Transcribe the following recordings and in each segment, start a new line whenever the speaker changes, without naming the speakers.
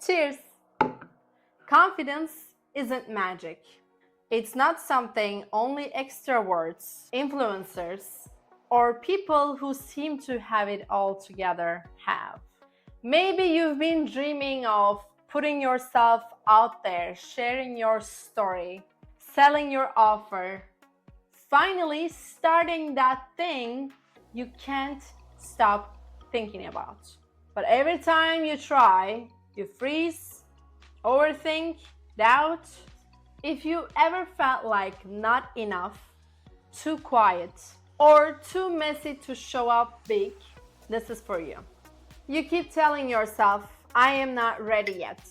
Cheers! Confidence isn't magic. It's not something only extroverts, influencers, or people who seem to have it all together have. Maybe you've been dreaming of putting yourself out there, sharing your story, selling your offer, finally starting that thing you can't stop thinking about. But every time you try, you freeze, overthink, doubt. If you ever felt like not enough, too quiet, or too messy to show up big, this is for you. You keep telling yourself, I am not ready yet.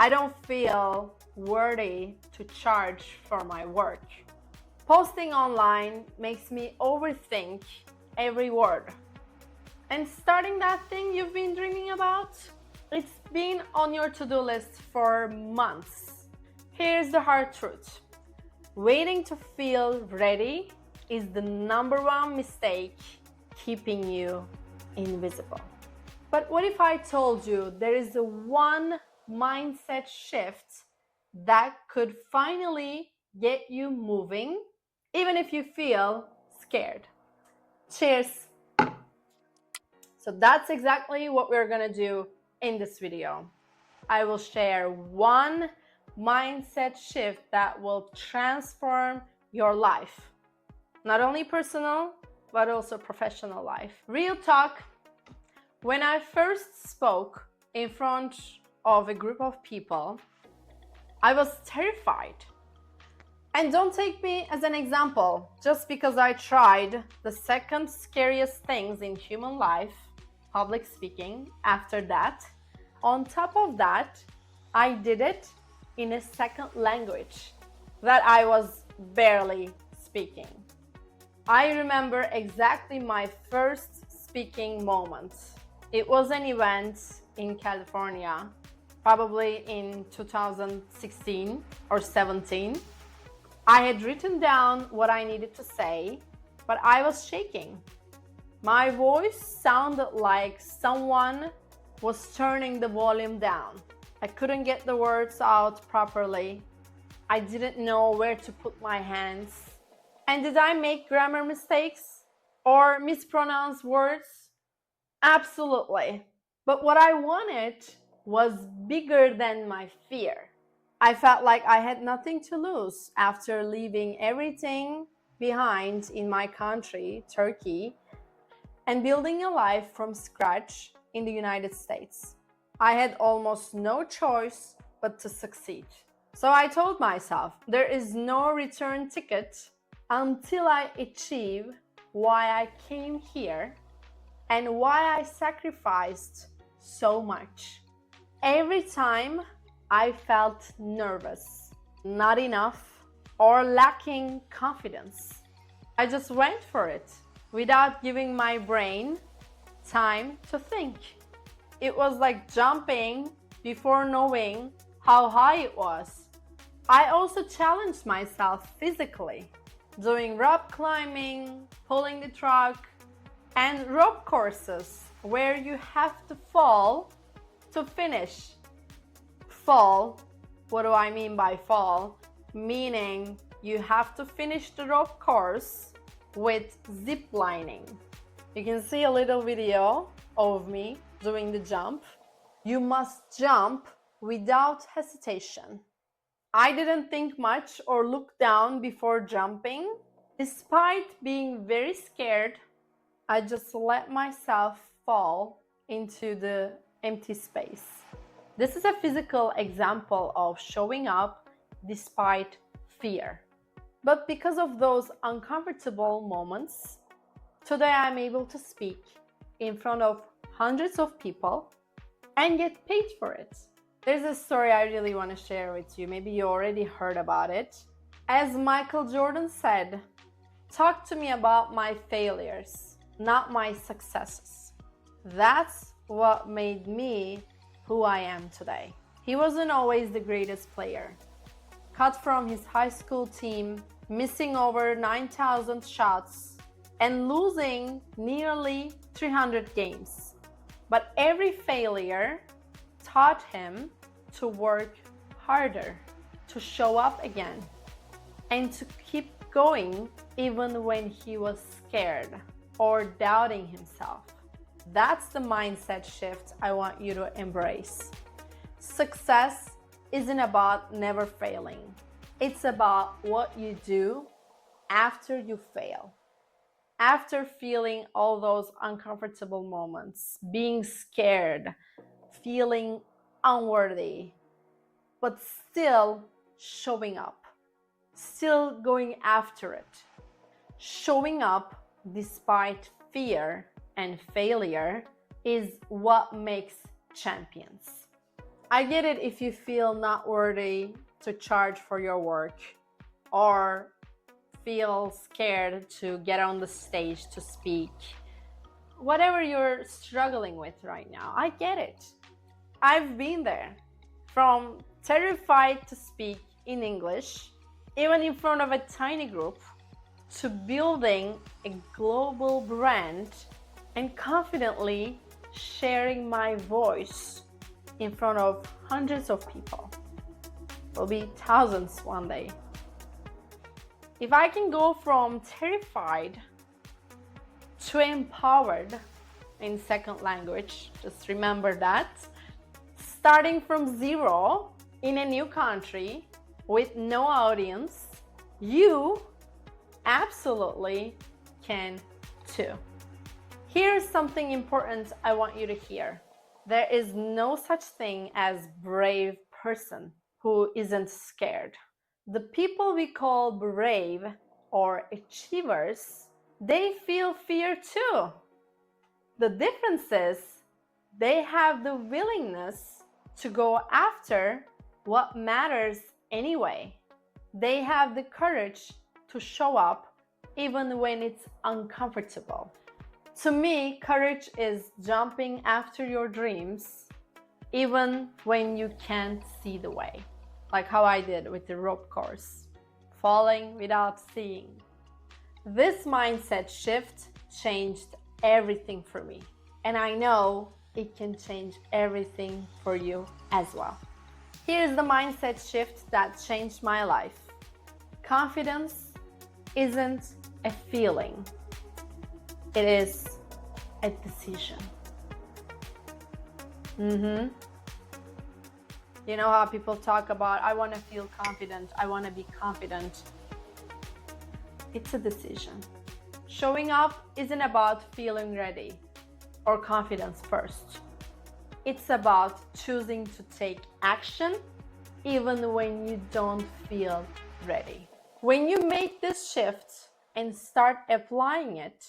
I don't feel worthy to charge for my work. Posting online makes me overthink every word. And starting that thing you've been dreaming about, it's been on your to-do list for months. Here's the hard truth. Waiting to feel ready is the number one mistake keeping you invisible. But what if I told you there is a one mindset shift that could finally get you moving, even if you feel scared? Cheers! So that's exactly what we're gonna do in this video. I will share one mindset shift that will transform your life. Not only personal, but also professional life. Real talk, when I first spoke in front of a group of people, I was terrified. And don't take me as an example, just because I tried the second scariest things in human life, public speaking, after that. On top of that, I did it in a second language that I was barely speaking. I remember exactly my first speaking moment. It was an event in California, probably in 2016 or 17. I had written down what I needed to say, but I was shaking. My voice sounded like someone was turning the volume down. I couldn't get the words out properly. I didn't know where to put my hands. And did I make grammar mistakes or mispronounce words? Absolutely. But what I wanted was bigger than my fear. I felt like I had nothing to lose after leaving everything behind in my country, Turkey, and building a life from scratch in the United States. I had almost no choice but to succeed. So I told myself, there is no return ticket until I achieve why I came here and why I sacrificed so much. Every time I felt nervous, not enough, or lacking confidence, I just went for it without giving my brain time to think. It was like jumping before knowing how high it was. I also challenged myself physically, doing rope climbing, pulling the truck, and rope courses where you have to fall to finish. Fall, what do I mean by fall? Meaning you have to finish the rope course with zip lining. You can see a little video of me doing the jump. You must jump without hesitation. I didn't think much or look down before jumping. Despite being very scared, I just let myself fall into the empty space. This is a physical example of showing up despite fear. But because of those uncomfortable moments, today I'm able to speak in front of hundreds of people and get paid for it. There's a story I really want to share with you. Maybe you already heard about it. As Michael Jordan said, talk to me about my failures, not my successes. That's what made me who I am today. He wasn't always the greatest player. Cut from his high school team, missing over 9,000 shots, and losing nearly 300 games. But every failure taught him to work harder, to show up again, and to keep going even when he was scared or doubting himself. That's the mindset shift I want you to embrace. Success isn't about never failing. It's about what you do after you fail. After feeling all those uncomfortable moments, being scared, feeling unworthy, but still showing up, still going after it. Showing up despite fear and failure is what makes champions. I get it if you feel not worthy to charge for your work or feel scared to get on the stage to speak. Whatever you're struggling with right now, I get it. I've been there. From terrified to speak in English, even in front of a tiny group, to building a global brand and confidently sharing my voice in front of hundreds of people. Will be thousands one day. If I can go from terrified to empowered in second language, just remember that, starting from zero in a new country with no audience, you absolutely can too. Here's something important I want you to hear. There is no such thing as brave person who isn't scared. The people we call brave or achievers, they feel fear too. The difference is they have the willingness to go after what matters anyway. They have the courage to show up even when it's uncomfortable. To me, courage is jumping after your dreams even when you can't see the way. Like how I did with the rope course, falling without seeing. This mindset shift changed everything for me, and I know it can change everything for you as well. Here's the mindset shift that changed my life. Confidence isn't a feeling, it is a decision. You know how people talk about, I want to feel confident, I want to be confident. It's a decision. Showing up isn't about feeling ready or confidence first. It's about choosing to take action even when you don't feel ready. When you make this shift and start applying it,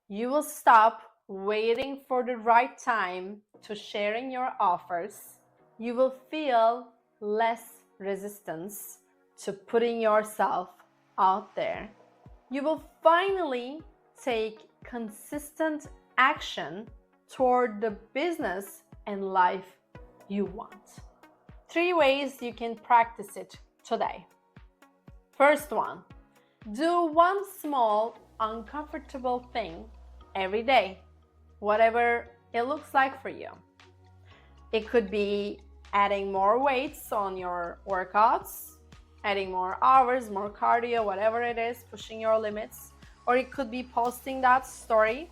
you will stop waiting for the right time to sharing your offers. You will feel less resistance to putting yourself out there. You will finally take consistent action toward the business and life you want. 3 ways you can practice it today. First one, do one small uncomfortable thing every day, whatever it looks like for you. It could be adding more weights on your workouts, adding more hours, more cardio, whatever it is, pushing your limits. Or it could be posting that story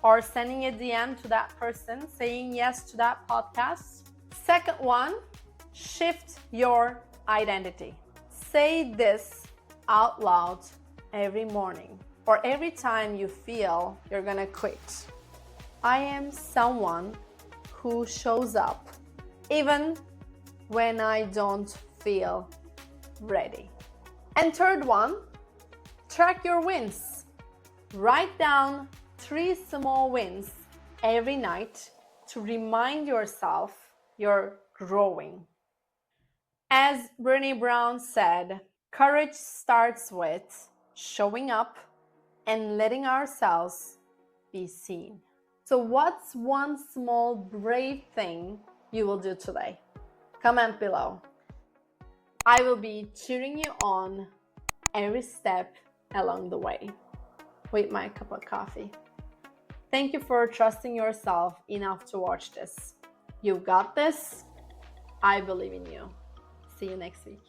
or sending a DM to that person, saying yes to that podcast. Second one, shift your identity. Say this out loud every morning or every time you feel you're gonna quit. I am someone who shows up even when I don't feel ready. And third one, track your wins. Write down 3 small wins every night to remind yourself you're growing. As Brené Brown said, courage starts with showing up and letting ourselves be seen. So what's one small brave thing you will do today? Comment below. I will be cheering you on every step along the way with my cup of coffee. Thank you for trusting yourself enough to watch this. You've got this. I believe in you. See you next week.